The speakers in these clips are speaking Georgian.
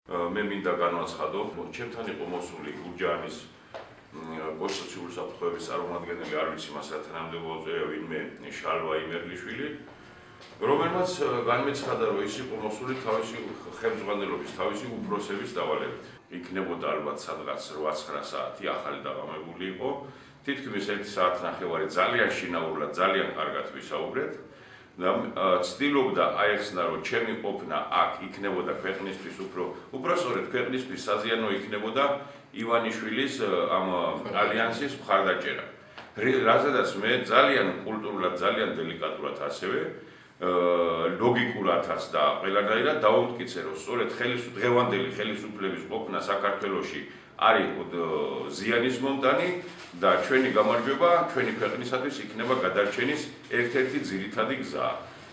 მე მინდა განვაცხადო, ჩემთან იყო მოსული გურჯაანის კონსტიტუციური საფუძვლების წარმომადგენელი, არ ვიცი მას რა თანამდებობაზე ვინმე შალვა იმერლიშვილი, რომელმაც განმეცხადა, რომ ის იყო მოსული თავისი ხელმძღვანელობის, თავისი უფროსების დავალებით. იქნებოდა ალბათ სადღაც 8-9 საათი ახალი დაღამებული იყო. თითქმის 1 საათნახევარი ძალიან შინაურად, ძალიან კარგად ვისაუბრეთ. ცდილობდა აეხსნა, რომ ჩემი ყოფნა აქ იქნებოდა ქვეყნისთვის უფრო სწორედ ქვეყნისთვის საზიანო იქნებოდა ივანიშვილის ამ ალიანსის მხარდაჭერა. რაზედაც მე ძალიან კულტურულად, ძალიან დელიკატურად ასევე ლოგიკურადაც და ყველანაირად დავუმტკიცე, რომ სწორედ დღევანდელი ხელისუფლების ყოფნა საქართველოში არის ზიანის მომტანი და ჩვენი გამარჯვება ჩვენი ქვეყნისათვის იქნება გადარჩენის ერთ-ერთი ძირითადი გზა.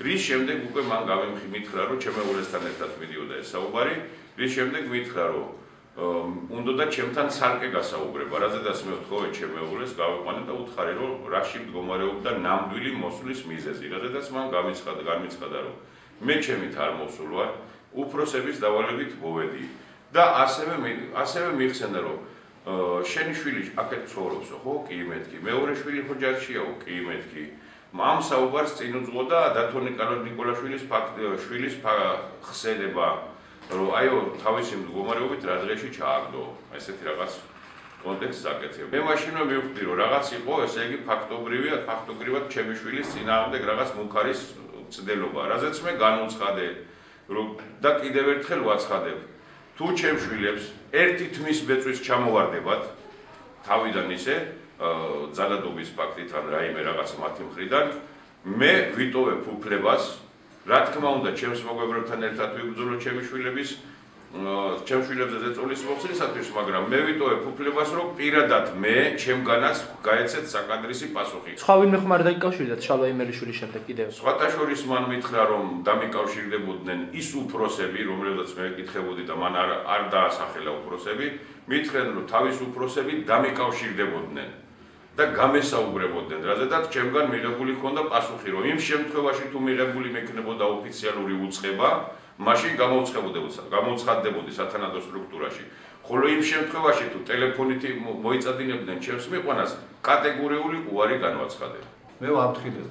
რის შემდეგ უკვე მან გამემხრა, რომ ჩემეულესთან ერთად მიდიოდა ეს საუბარი, რის შემდეგ მითხრა, რომ უნდა ჩემთან ცალკე გასაუბრება, რაზედაც მე ვთხოვე ჩემეულეს გავიყვანე და უთხარი, რომ რაში მდგომარეობდა ნამდვილი მოსვლის მიზეზი, რაზედაც მან განმეცხადა, რომ მე ჩემით არ მოსულ ვარ, უფროსების დავალებით მოვედი და ასევე მიხსენა, რომ შენი შვილი აქეთ ცხოვრობსო, ხო, კი მეთქი, მეორე შვილი ხო ჯარშიაო, კი მეთქი. ამ საუბარს წინ უძღოდა დათო ნიკოლაშვილის ხსენება, რომ აიო თავისი მდგომარეობით რა დღეში ჩააგდო, ესეთი რაღაც კონტექსტს აკეთებ. მე მაშინვე მივხვდი, რომ რაღაც იყო, ესე იგი ფაქტობრივად ჩემი შვილის წინააღმდეგ რაღაც მუქარის მცდელობა, რაზეც მე განუცხადე, რომ და კიდევ ერთხელ ვაცხადებ. თუ ჩემ შვილებს ერთი თმის ბეწვის ჩამოვარდებათ თავიდან ისე ძალადობის ფაქტით ან რაიმე რაღაც მათი მხრიდან, მე ვიტოვებ უფლებას, რა თქმა უნდა, ჩემს მოგებლებთან ერთად ვიბრძოლო ჩემი შვილებზე ზეწოლის მოხსნისათვის, მაგრამ მე ვიტოვებ უფლებას, რომ პირადად მე ჩემგანაც გაეცეთ საკადრისი პასუხი. სხვა ვინმე ხომ არ დაიკავშირდათ შალვა იმერლიშვილის შემდეგ კიდევ? სხვათა შორის მან მითხრა, რომ დამიკავშირდებოდნენ ის უფროსები, რომლებსაც მე ვეკითხებოდი და მან არ დაასახელა უფროსები, მითხრენ, რომ თავის უფროსები დამიკავშირდებოდნენ და გამესაუბრებოდნენ, რაზედაც ჩემგან მიღებული ჰქონდა პასუხი, რომ იმ შემთხვევაში თუ მიღებული მექნებოდა ოფიციალური უწყება, მაშინ გამოუცხადდებოდი სათანადო სტრუქტურაში. ხოლო იმ შემთხვევაში თუ ტელეფონით მოიწადინებდნენ ჩემს მიყვანას, კატეგორიული უარი განვაცხადე. მე ვაფრთხილებ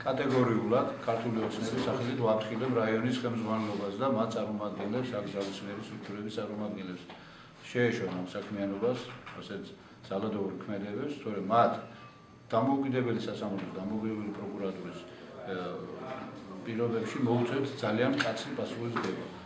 კატეგორიულად ქართული ოცნების სახელით ვაფრთხილებ რაიონის ხელმძღვანელობას და მათ წარმომადგენლებს, აგზავნების სტრუქტურების წარმომადგენლებს. შეეშონ ამ საქმიანობას, ასეთ ძალადობრივ ქმედებებს, თორემ მათ დამოუკიდებელი სასამართლოს, დამოუკიდებელი პროკურატურის პირობებში მოუწევთ ძალიან მკაცრი პასუხისმგებლობა.